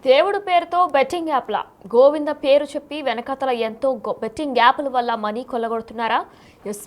దేవుడు పేరుతో బెట్టింగ్ యాప్ల గోవింద పేరు చెప్పి వెనకతల ఎంతో బెట్టింగ్ యాప్ల వల్ల మనీ కొల్లగొడుతున్నారా?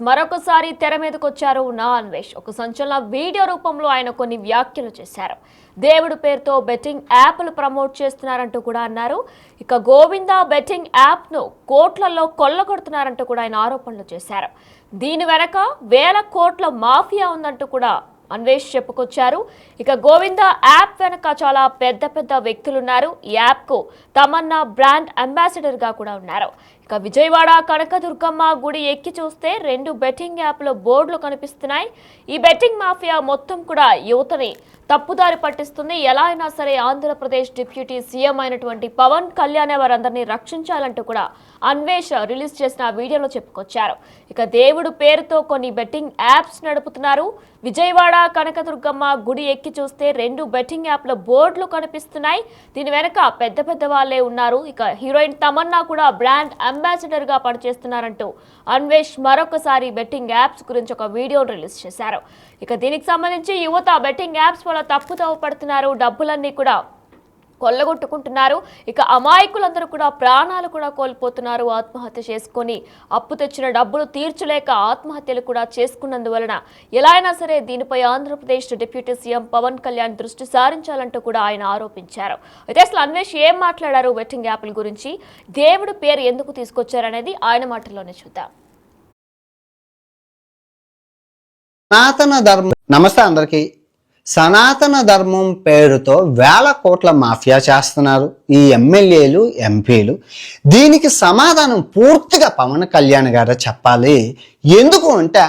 మరొకసారి తెర మీదకి వచ్చారు నా అన్వేష్. ఒక సంచలన వీడియో రూపంలో ఆయన కొన్ని వ్యాఖ్యలు చేశారు. దేవుడు పేరుతో బెట్టింగ్ యాప్లు ప్రమోట్ చేస్తున్నారంటూ కూడా అన్నారు. ఇక గోవింద బెట్టింగ్ యాప్ను కోట్లలో కొల్లగొడుతున్నారంటూ కూడా ఆయన ఆరోపణలు చేశారు. దీని వెనక వేల కోట్ల మాఫియా ఉందంటూ కూడా అన్వేష్ చెప్పుకొచ్చారు. ఇక గోవింద యాప్ వెనక చాలా పెద్ద పెద్ద వ్యక్తులున్నారు. ఈ యాప్కు తమన్నా బ్రాండ్ అంబాసిడర్ గా కూడా ఉన్నారు. ఇక విజయవాడ కనకదుర్గమ్మ గుడి ఎక్కి చూస్తే 2 బెట్టింగ్ యాప్ల బోర్డులు కనిపిస్తున్నాయి. ఈ బెట్టింగ్ మాఫియా మొత్తం కూడా యువతని తప్పుదారి పట్టిస్తుంది. ఎలా అయినా సరే ఆంధ్రప్రదేశ్ డిప్యూటీ సీఎం అయినటువంటి పవన్ కళ్యాణ్ వారందరినీ రక్షించాలంటూ కూడా అన్వేష్ రిలీజ్ చేసిన వీడియోలో చెప్పుకొచ్చారు. ఇక దేవుడు పేరుతో కొన్ని బెట్టింగ్ యాప్స్ నడుపుతున్నారు. విజయవాడ కనకదుర్గమ్మ గుడి ఎక్కి చూస్తే 2 బెట్టింగ్ యాప్ల బోర్డులు కనిపిస్తున్నాయి. దీని వెనక పెద్ద పెద్ద వాళ్ళే ఉన్నారు. ఇక హీరోయిన్ తమన్నా కూడా బ్రాండ్ అంబాసిడర్ గా పనిచేస్తున్నారంటూ అన్వేష్ మరొకసారి బెట్టింగ్ యాప్స్ గురించి ఒక వీడియోను రిలీజ్ చేశారు. ఇక దీనికి సంబంధించి యువత బెట్టింగ్ యాప్స్ వల్ల తప్పుదోవ పడుతున్నారు, డబ్బులన్నీ కూడా కొల్లగొట్టుకుంటున్నారు. ఇక అమాయకులందరూ కూడా ప్రాణాలు కూడా కోల్పోతున్నారు. ఆత్మహత్య చేసుకొని అప్పు తెచ్చిన డబ్బులు తీర్చలేక ఆత్మహత్యలు కూడా చేసుకున్నందువలన ఎలా అయినా సరే దీనిపై ఆంధ్రప్రదేశ్ డిప్యూటీ సీఎం పవన్ కళ్యాణ్ దృష్టి సారించాలంటూ కూడా ఆయన ఆరోపించారు. అయితే అసలు అన్వేష్ ఏం మాట్లాడారు బెట్టింగ్ యాప్ల గురించి, దేవుడి పేరు ఎందుకు తీసుకొచ్చారనేది ఆయన మాటల్లోనే చూద్దాం. సనాతన ధర్మం. నమస్తే అందరికీ. సనాతన ధర్మం పేరుతో వేల కోట్ల మాఫియా చేస్తున్నారు ఈ ఎమ్మెల్యేలు, ఎంపీలు. దీనికి సమాధానం పూర్తిగా పవన్ కళ్యాణ్ గారు చెప్పాలి. ఎందుకు అంటే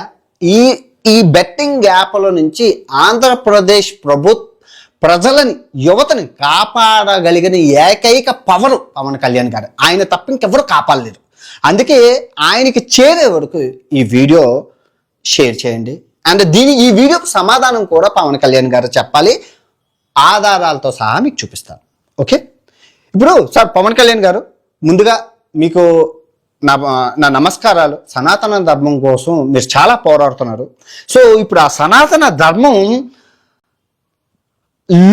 ఈ బెట్టింగ్ యాప్ల నుంచి ఆంధ్రప్రదేశ్ ప్రజలని, యువతని కాపాడగలిగిన ఏకైక పవరు పవన్ కళ్యాణ్ గారు. ఆయన తప్ప ఇంకెవరు కాపాడలేరు. అందుకే ఆయనకి చేరే వరకు ఈ వీడియో షేర్ చేయండి. అండ్ ఈ వీడియోకి సమాధానం కూడా పవన్ కళ్యాణ్ గారు చెప్పాలి. ఆధారాలతో సహా మీకు చూపిస్తాను. ఓకే, ఇప్పుడు సార్ పవన్ కళ్యాణ్ గారు, ముందుగా మీకు నా నమస్కారాలు. సనాతన ధర్మం కోసం మీరు చాలా పోరాడుతున్నారు. సో ఇప్పుడు ఆ సనాతన ధర్మం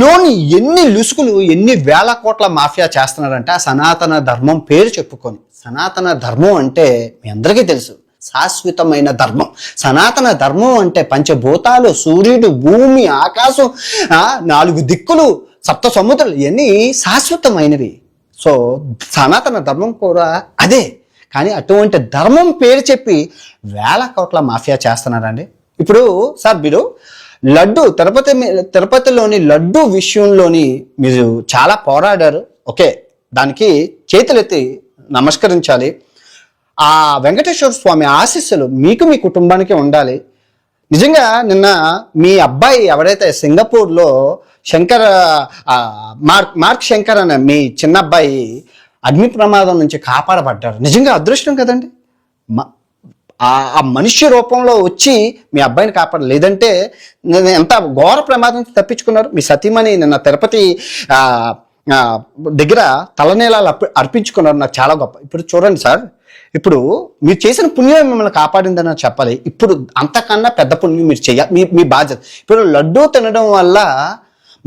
లోని ఎన్ని లుసుకులు, ఎన్ని వేల కోట్ల మాఫియా చేస్తున్నారంటే ఆ సనాతన ధర్మం పేరు చెప్పుకొని. సనాతన ధర్మం అంటే మీ అందరికీ తెలుసు, శాశ్వతమైన ధర్మం. సనాతన ధర్మం అంటే పంచభూతాలు, సూర్యుడు, భూమి, ఆకాశం, 4 దిక్కులు, 7 సముద్రాలు, ఇవన్నీ శాశ్వతమైనవి. సో సనాతన ధర్మం కూడా అదే. కానీ అటువంటి ధర్మం పేరు చెప్పి వేల కోట్ల మాఫియా చేస్తున్నారండి. ఇప్పుడు సార్ మీరు తిరుపతిలోని లడ్డు విషయంలోని మీరు చాలా పోరాడారు. ఓకే, దానికి చేతులెత్తి నమస్కరించాలి. ఆ వెంకటేశ్వర స్వామి ఆశీస్సులు మీకు, మీ కుటుంబానికి ఉండాలి. నిజంగా నిన్న మీ అబ్బాయి ఎవరైతే సింగపూర్లో మార్క్ శంకర్ అనే మీ చిన్న అబ్బాయి అగ్ని ప్రమాదం నుంచి కాపాడబడ్డారు. నిజంగా అదృష్టం కదండి. ఆ మనుష్య రూపంలో వచ్చి మీ అబ్బాయిని కాపాడ, లేదంటే ఎంత ఘోర ప్రమాదం తప్పించుకున్నారు. మీ సతీమణి నిన్న తిరుపతి దగ్గర తలనీలాలు అర్పించుకున్నారు. నాకు చాలా గొప్ప. ఇప్పుడు చూడండి సార్, ఇప్పుడు మీరు చేసిన పుణ్యం మిమ్మల్ని కాపాడిందని చెప్పాలి. ఇప్పుడు అంతకన్నా పెద్ద పుణ్యం మీరు చేయాలి, మీ బాధ్యత. ఇప్పుడు లడ్డూ తినడం వల్ల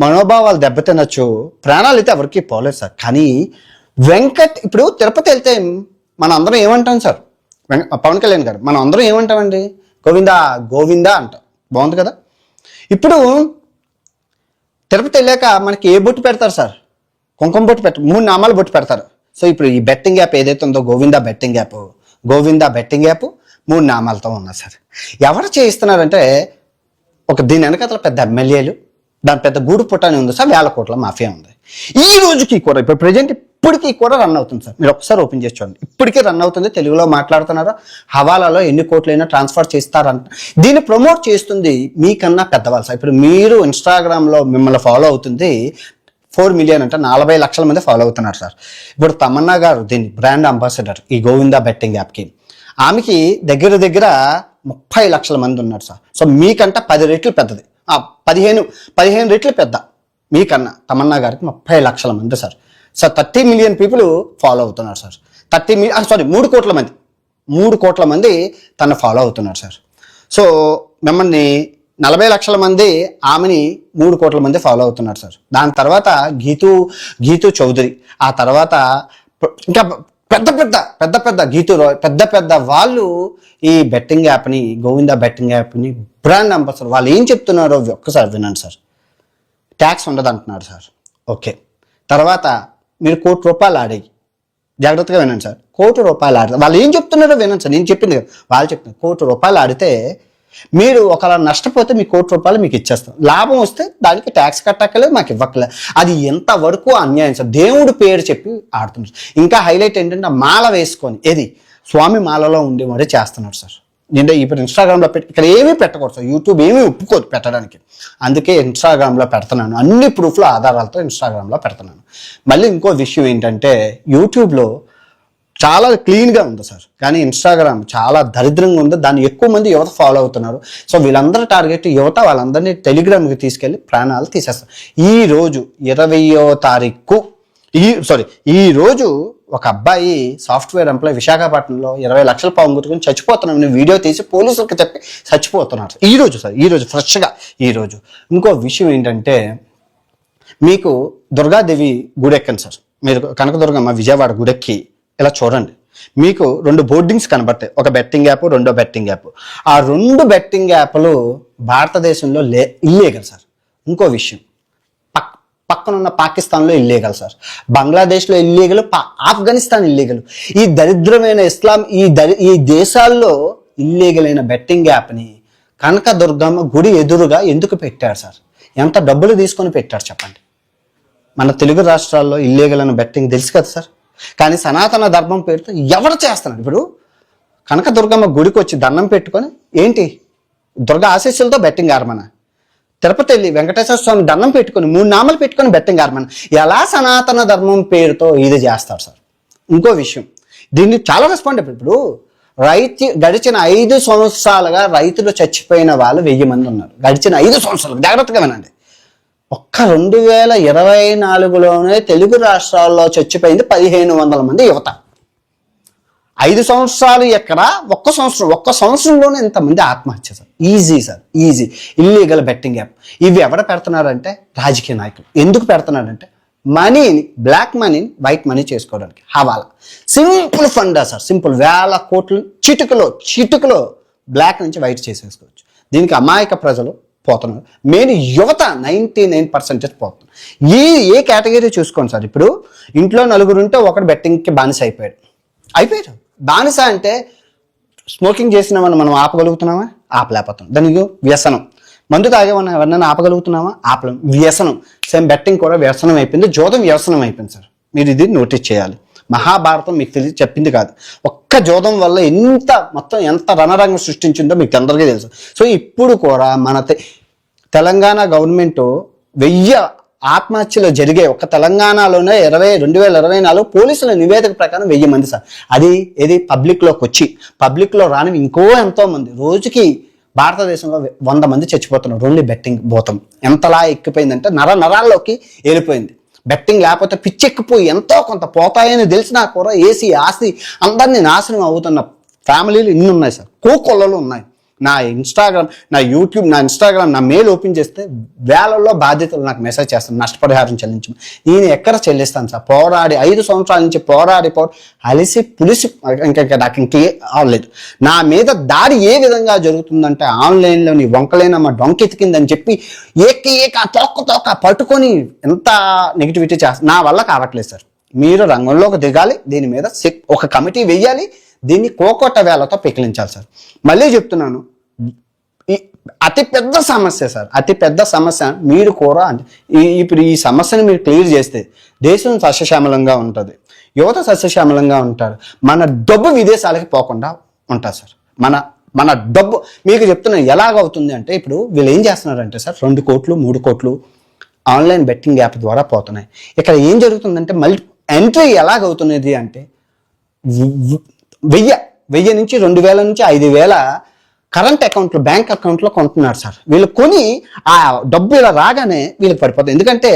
మనోభావాలు దెబ్బతినచ్చు, ప్రాణాలు అయితే ఎవరికి పోలేదు సార్. కానీ ఇప్పుడు తిరుపతి వెళ్తే మనం అందరం ఏమంటాం సార్? పవన్ కళ్యాణ్ గారు, మనం అందరం ఏమంటామండి? గోవిందా గోవిందా అంటాం. బాగుంది కదా. ఇప్పుడు తిరుపతి వెళ్ళాక మనకి ఏ బొట్టు పెడతారు సార్? కుంకుమ బొట్టు 3 నామాలు బొట్టు పెడతారు. సో ఇప్పుడు ఈ బెట్టింగ్ యాప్ ఏదైతే ఉందో గోవిందా బెట్టింగ్ యాప్ 3 నామాలతో ఉన్నా సార్. ఎవరు చేయిస్తున్నారంటే దీని వెనకాల పెద్ద ఎమ్మెల్యేలు, దాని పెద్ద గూడు పుట్టాని ఉంది సార్. వేల కోట్ల మాఫియా ఉంది. ఈ రోజుకి కూడా ఇప్పుడు ప్రజెంట్ ఇప్పటికీ కూడా రన్ అవుతుంది సార్. మీరు ఒకసారి ఓపెన్ చేసి చూడండి, ఇప్పటికీ రన్ అవుతుంది. తెలుగులో మాట్లాడుతున్నారు. హవాలాలో ఎన్ని కోట్లైనా ట్రాన్స్ఫర్ చేస్తారంట. దీన్ని ప్రమోట్ చేస్తుంది మీకన్నా పెద్దవాళ్ళు సార్. ఇప్పుడు మీరు ఇన్స్టాగ్రామ్లో మిమ్మల్ని ఫాలో అవుతుంది 4 మిలియన్ అంటే 40 లక్షల మంది ఫాలో అవుతున్నారు సార్. ఇప్పుడు తమన్నా గారు దీని బ్రాండ్ అంబాసిడర్ ఈ గోవిందా బెట్టింగ్ యాప్కి. ఆమెకి దగ్గర 30 లక్షల మంది ఉన్నారు సార్. సో మీకంటే 10 రెట్లు పెద్దది, 15 రెట్లు పెద్ద మీకన్నా. తమన్నా గారికి 30 లక్షల మంది sir. So 30 million people follow అవుతున్నారు సార్. 3 కోట్ల మంది 3 కోట్ల మంది తను ఫాలో అవుతున్నారు సార్. సో మిమ్మల్ని 40 లక్షల మంది ఆమెని 3 కోట్ల మంది ఫాలో అవుతున్నారు సార్. దాని తర్వాత గీతూ చౌదరి, ఆ తర్వాత ఇంకా పెద్ద గీతూ రాయ్, పెద్ద వాళ్ళు ఈ బెట్టింగ్ యాప్ని, గోవిందా బెట్టింగ్ యాప్ని బ్రాండ్ అంబాసిడర్. వాళ్ళు ఏం చెప్తున్నారో ఒక్కసారి వినండి సార్. ట్యాక్స్ ఉండదు అంటున్నారు సార్. ఓకే, తర్వాత మీరు ₹1,00,00,000 ఆడాయి, జాగ్రత్తగా వినండి సార్. ₹1,00,00,000 ఆడితే వాళ్ళు ఏం చెప్తున్నారో వినండి సార్. నేను చెప్పింది కదా, వాళ్ళు చెప్తున్నారు. ₹1,00,00,000 ఆడితే మీరు ఒకవేళ నష్టపోతే మీ ₹1,00,00,000 మీకు ఇచ్చేస్తాం, లాభం వస్తే దానికి ట్యాక్స్ కట్టక్కలేదు, మాకు ఇవ్వక్కలేదు. అది ఎంతవరకు అన్యాయం సార్. దేవుడు పేరు చెప్పి ఆడుతున్నారు. ఇంకా హైలైట్ ఏంటంటే మాల వేసుకొని, ఏది స్వామి మాలలో ఉండి మరీ చేస్తున్నారు సార్. నేను ఇప్పుడు ఇన్స్టాగ్రామ్లో ఇక్కడ ఏమీ పెట్టకూడదు సార్. యూట్యూబ్ ఏమీ ఒప్పుకోదు పెట్టడానికి, అందుకే ఇన్స్టాగ్రామ్లో పెడుతున్నాను. అన్ని ప్రూఫ్ల ఆధారాలతో ఇన్స్టాగ్రామ్లో పెడుతున్నాను. మళ్ళీ ఇంకో విషయం ఏంటంటే యూట్యూబ్లో చాలా క్లీన్గా ఉంది సార్, కానీ ఇన్స్టాగ్రామ్ చాలా దరిద్రంగా ఉంది. దాన్ని ఎక్కువ మంది యువత ఫాలో అవుతున్నారు. సో వీళ్ళందరూ టార్గెట్ యువత, వాళ్ళందరినీ టెలిగ్రామ్కి తీసుకెళ్ళి ప్రాణాలు తీసేస్తారు. ఈరోజు 20వ తారీఖు ఈ రోజు ఒక అబ్బాయి సాఫ్ట్వేర్ ఎంప్లాయ్ విశాఖపట్నంలో 20 లక్షల పావుగుట్టుకుని చచ్చిపోతున్నామని వీడియో తీసి పోలీసులకు చెప్పి చచ్చిపోతున్నారు. ఈరోజు సార్, ఈరోజు ఫ్రెష్గా ఈరోజు. ఇంకో విషయం ఏంటంటే మీకు దుర్గాదేవి గుడెక్కండి సార్. మీరు కనకదుర్గమ్మ విజయవాడ గుడెక్కి ఇలా చూడండి, మీకు 2 బోర్డింగ్స్ కనబడతాయి. ఒక బెట్టింగ్ యాప్, రెండో బెట్టింగ్ యాప్. ఆ 2 బెట్టింగ్ యాప్లు భారతదేశంలో ఇల్లీగల్ సార్. ఇంకో విషయం, పక్కనున్న పాకిస్తాన్లో ఇల్లీగల్ సార్, బంగ్లాదేశ్లో ఇల్లీగల్, ఆఫ్ఘనిస్తాన్ ఇల్లీగల్. ఈ దరిద్రమైన ఇస్లాం ఈ దేశాల్లో ఇల్లీగల్ అయిన బెట్టింగ్ యాప్ని కనకదుర్గమ్మ గుడి ఎదురుగా ఎందుకు పెట్టారు సార్? ఎంత డబ్బులు తీసుకొని పెట్టారు చెప్పండి. మన తెలుగు రాష్ట్రాల్లో ఇల్లీగల్ అయిన బెట్టింగ్ తెలుసు కదా సార్, కానీ సనాతన ధర్మం పేరుతో ఎవరు చేస్తున్నాడు? ఇప్పుడు కనకదుర్గమ్మ గుడికి వచ్చి దండం పెట్టుకొని ఏంటి దుర్గా ఆశీస్సులతో బెట్టింగ్ ఆడమనా? తిరుపతి వెళ్ళి వెంకటేశ్వర స్వామి దండం పెట్టుకొని 3 నామాలు పెట్టుకొని బెట్టింగ్ ఆడమనా? ఎలా సనాతన ధర్మం పేరుతో ఇది చేస్తారు సార్? ఇంకో విషయం, దీన్ని చాలా రెస్పాండబుల్. ఇప్పుడు గడిచిన 5 సంవత్సరాలుగా రైతులు చచ్చిపోయిన వాళ్ళు 1000 మంది ఉన్నారు. గడిచిన 5 సంవత్సరాలు జాగ్రత్తగా వినండి. ఒక్క 2024లోనే తెలుగు రాష్ట్రాల్లో చచ్చిపోయింది 1500 మంది యువత. 5 సంవత్సరాలు ఎక్కడ, ఒక్క సంవత్సరంలోనే ఇంతమంది ఆత్మహత్య sir. Easy sir, easy. Illegal betting app. ఇవి ఎవరు పెడుతున్నారంటే రాజకీయ నాయకులు. ఎందుకు పెడుతున్నారంటే మనీని, బ్లాక్ మనీని వైట్ మనీ చేసుకోవడానికి. హవాలా సింపుల్ ఫండా సార్, సింపుల్. వేల కోట్లు చిటుకలో బ్లాక్ నుంచి వైట్ చేసేసుకోవచ్చు. దీనికి అమాయక ప్రజలు పోతున్నారు. మెయిన్ యువత 99% పోతున్నారు. ఏ కేటగిరీ చూసుకోండి సార్. ఇప్పుడు ఇంట్లో 4 ఉంటే ఒకడు బెట్టింగ్కి బానిస అయిపోయారు. బానిస అంటే స్మోకింగ్ చేసినామని మనం ఆపగలుగుతున్నామా? ఆపలేకపోతున్నాం. దానికి వ్యసనం. మందు తాగేమన్నా ఎవరినైనా ఆపగలుగుతున్నామా? ఆపలేం. వ్యసనం. సేమ్ బెట్టింగ్ కూడా వ్యసనం అయిపోయింది, జోదం వ్యసనం అయిపోయింది సార్. మీరు ఇది నోటీస్ చేయాలి. మహాభారతం మీకు తెలిసి చెప్పింది కాదు. ఒక్క జోదం వల్ల ఎంత రణరంగం సృష్టించిందో మీకు అందరికీ తెలుసు. సో ఇప్పుడు కూడా మన తెలంగాణ గవర్నమెంట్ 1000 ఆత్మహత్యలు జరిగే ఒక్క తెలంగాణలోనే 2024 పోలీసుల నివేదిక ప్రకారం 1000 మంది సార్. ఏది పబ్లిక్లో రాని ఇంకో ఎంతో మంది. రోజుకి భారతదేశంలో 100 మంది చచ్చిపోతున్నారు. ఓన్లీ బెట్టింగ్ భూతం ఎంతలా ఎక్కిపోయిందంటే నరాల్లోకి వెళ్ళిపోయింది. బెట్టింగ్ లేకపోతే పిచ్చెక్కిపోయి ఎంతో కొంత పోతాయని తెలిసినా కూడా ఏసీ ఆస్తి అందరినీ నాశనం అవుతున్న ఫ్యామిలీలు ఇన్ని ఉన్నాయి సార్. కోకొల్లలు ఉన్నాయి. నా యూట్యూబ్, నా ఇన్స్టాగ్రామ్, నా మెయిల్ ఓపెన్ చేస్తే వేలల్లో బాధ్యతలు నాకు మెసేజ్ చేస్తాను, నష్టపరిహారం చెల్లించమని. నేను ఎక్కడ చెల్లిస్తాను సార్? 5 సంవత్సరాల నుంచి పోరాడి అలిసి పులిసి ఇంకా నాకు ఇంకే అవ్వలేదు. నా మీద దాడి ఏ విధంగా జరుగుతుందంటే ఆన్లైన్లో నీ వంకలైన మా డొంకెతికిందని చెప్పి తోక పట్టుకొని ఎంత నెగిటివిటీ చేస్తా. నా వల్ల కావట్లేదు సార్. మీరు రంగంలోకి దిగాలి. దీని మీద ఒక కమిటీ వెయ్యాలి. దీన్ని కోకొట్ట వేలతో పెకిలించాలి సార్. మళ్ళీ చెప్తున్నాను, అతిపెద్ద సమస్య సార్, అతిపెద్ద సమస్య. మీరు కూడా ఇప్పుడు ఈ సమస్యను మీరు క్లియర్ చేస్తే దేశం సస్యశ్యామలంగా ఉంటుంది, యువత సస్యశ్యామలంగా ఉంటారు, మన డబ్బు విదేశాలకి పోకుండా ఉంటారు సార్. మన డబ్బు మీకు చెప్తున్నాను ఎలాగవుతుంది అంటే, ఇప్పుడు వీళ్ళు ఏం చేస్తున్నారంటే సార్ 2 కోట్లు 3 కోట్లు ఆన్లైన్ బెట్టింగ్ యాప్ ద్వారా పోతున్నాయి. ఇక్కడ ఏం జరుగుతుందంటే మళ్ళీ ఎంట్రీ ఎలాగవుతున్నది అంటే 1000 నుంచి 2000 నుంచి 5000 కరెంట్ అకౌంట్లు, బ్యాంక్ అకౌంట్లో కొంటున్నారు సార్. వీళ్ళు కొని ఆ డబ్బు ఇలా రాగానే వీళ్ళకి పడిపోతుంది. ఎందుకంటే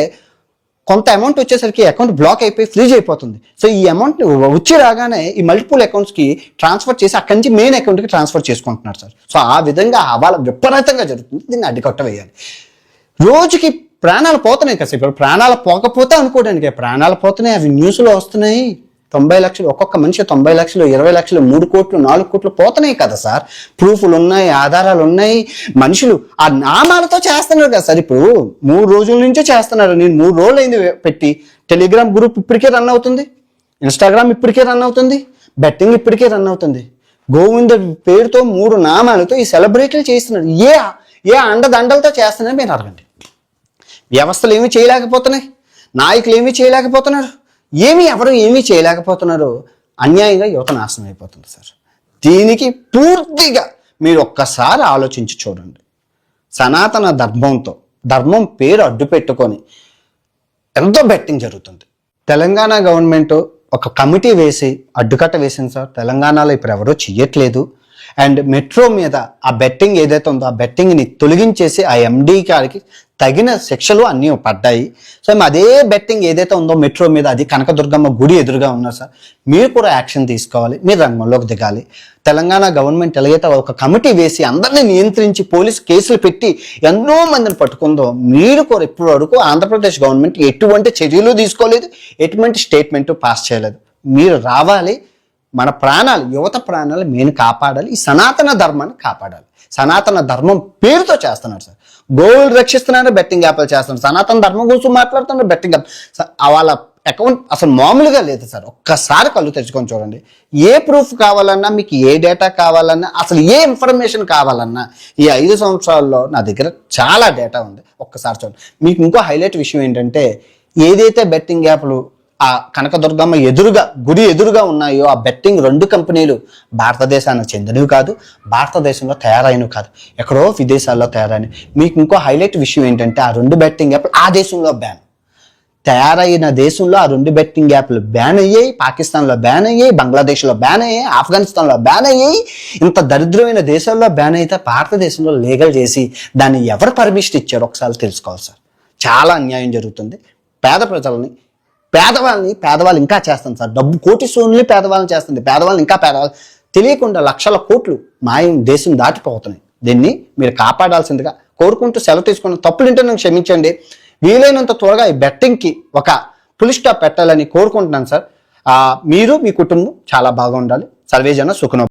కొంత అమౌంట్ వచ్చేసరికి అకౌంట్ బ్లాక్ అయిపోయి ఫ్రీజ్ అయిపోతుంది. సో ఈ అమౌంట్ వచ్చి రాగానే ఈ మల్టిపుల్ అకౌంట్స్కి ట్రాన్స్ఫర్ చేసి అక్కడి నుంచి మెయిన్ అకౌంట్కి ట్రాన్స్ఫర్ చేసుకుంటున్నారు సార్. సో ఆ విధంగా హవాలా విపరీతంగా జరుగుతుంది. దీన్ని అడ్డుకట్ట వేయాలి. రోజుకి ప్రాణాలు పోతున్నాయి కదా, ఇప్పుడు ప్రాణాలు పోకపోతే అనుకోవడానికి ప్రాణాలు పోతున్నాయి. అవి న్యూస్లో వస్తున్నాయి. 90 లక్షలు ఒక్కొక్క మనిషి, 90 లక్షలు, 20 లక్షలు, 3 కోట్లు, 4 కోట్లు పోతున్నాయి కదా సార్. ప్రూఫ్లు ఉన్నాయి, ఆధారాలు ఉన్నాయి. మనుషులు ఆ నామాలతో చేస్తున్నారు కదా సార్. ఇప్పుడు 3 రోజుల నుంచే చేస్తున్నారు. నేను 3 రోజులు అయింది పెట్టి. టెలిగ్రామ్ గ్రూప్ ఇప్పటికే రన్ అవుతుంది, ఇన్స్టాగ్రామ్ ఇప్పటికే రన్ అవుతుంది, బెట్టింగ్ ఇప్పటికే రన్ అవుతుంది. గోవింద పేరుతో 3 నామాలతో ఈ సెలబ్రిటీలు చేస్తున్నారు. ఏ అండదండలతో చేస్తున్నారు మీరు అడగండి. వ్యవస్థలు ఏమీ చేయలేకపోతున్నాయి, నాయకులు ఏమీ చేయలేకపోతున్నారు, ఎవరు ఏమీ చేయలేకపోతున్నారు. అన్యాయంగా యువత నాశనం అయిపోతుంది సార్. దీనికి పూర్తిగా మీరు ఒక్కసారి ఆలోచించి చూడండి. సనాతన ధర్మం పేరు అడ్డు పెట్టుకొని ఎంతో బెట్టింగ్ జరుగుతుంది. తెలంగాణ గవర్నమెంట్ ఒక కమిటీ వేసి అడ్డుకట్ట వేసింది సార్. తెలంగాణలో ఇప్పుడు ఎవరో చెయ్యట్లేదు. అండ్ మెట్రో మీద ఆ బెట్టింగ్ ఏదైతే ఉందో ఆ బెట్టింగ్ని తొలగించేసి ఆ ఎండీ గారికి తగిన శిక్షలు అన్నీ పడ్డాయి. సో అదే బెట్టింగ్ ఏదైతే ఉందో మెట్రో మీద, అది కనకదుర్గమ్మ గుడి ఎదురుగా ఉన్నారు సార్. మీరు కూడా యాక్షన్ తీసుకోవాలి, మీరు రంగంలోకి దిగాలి. తెలంగాణ గవర్నమెంట్ ఎలాగైతే ఒక కమిటీ వేసి అందరినీ నియంత్రించి పోలీసు కేసులు పెట్టి ఎన్నో మందిని పట్టుకుందో, మీరు కూడా ఇప్పటి వరకు ఆంధ్రప్రదేశ్ గవర్నమెంట్ ఎటువంటి చర్యలు తీసుకోలేదు, ఎటువంటి స్టేట్మెంట్ పాస్ చేయలేదు. మీరు రావాలి. మన ప్రాణాలు, యువత ప్రాణాలు మేము కాపాడాలి. ఈ సనాతన ధర్మాన్ని కాపాడాలి. సనాతన ధర్మం పేరుతో చేస్తున్నారు సార్. గోవులు రక్షిస్తున్నారు, బెట్టింగ్ యాప్లు చేస్తున్నారు. సనాతన ధర్మం గురించి మాట్లాడుతున్నారు, బెట్టింగ్ యాప్. వాళ్ళ అకౌంట్ అసలు మామూలుగా లేదు సార్. ఒక్కసారి కళ్ళు తెచ్చుకొని చూడండి. ఏ ప్రూఫ్ కావాలన్నా, మీకు ఏ డేటా కావాలన్నా, అసలు ఏ ఇన్ఫర్మేషన్ కావాలన్నా ఈ 5 సంవత్సరాల్లో నా దగ్గర చాలా డేటా ఉంది. ఒక్కసారి చూడండి. మీకు ఇంకో హైలైట్ విషయం ఏంటంటే, ఏదైతే బెట్టింగ్ యాప్లు ఆ కనకదుర్గమ్మ గుడి ఎదురుగా ఉన్నాయో ఆ బెట్టింగ్ 2 కంపెనీలు భారతదేశానికి చెందినవి కాదు, భారతదేశంలో తయారైనవి కాదు, ఎక్కడో విదేశాల్లో తయారైనవి. మీకు ఇంకో హైలైట్ విషయం ఏంటంటే, ఆ 2 బెట్టింగ్ యాప్లు ఆ దేశంలో బ్యాన్. తయారైన దేశంలో ఆ 2 బెట్టింగ్ యాప్లు బ్యాన్ అయ్యాయి. పాకిస్తాన్లో బ్యాన్ అయ్యాయి, బంగ్లాదేశ్లో బ్యాన్ అయ్యాయి, ఆఫ్ఘనిస్తాన్లో బ్యాన్ అయ్యాయి. ఇంత దరిద్రమైన దేశాల్లో బ్యాన్ అయితే భారతదేశంలో లీగల్ చేసి దాన్ని ఎవరు పర్మిషన్ ఇచ్చారో ఒకసారి తెలుసుకోవాలి సార్. చాలా అన్యాయం జరుగుతుంది. పేదవాళ్ళు ఇంకా చేస్తుంది సార్. డబ్బు కోటీశ్వరుల్ని పేదవాళ్ళని చేస్తుంది. పేదవాళ్ళని ఇంకా పేదవాళ్ళు తెలియకుండా లక్షల కోట్లు మాయం దేశం దాటిపోతున్నాయి. దీన్ని మీరు కాపాడాల్సిందిగా కోరుకుంటూ సెలవు తీసుకున్న తప్పులు ఉంటే నాకు క్షమించండి. వీలైనంత త్వరగా ఈ బెట్టింగ్కి ఒక ఫుల్ స్టాప్ పెట్టాలని కోరుకుంటున్నాను సార్. మీరు మీ కుటుంబం చాలా బాగా ఉండాలి. సర్వేజన సుఖనో.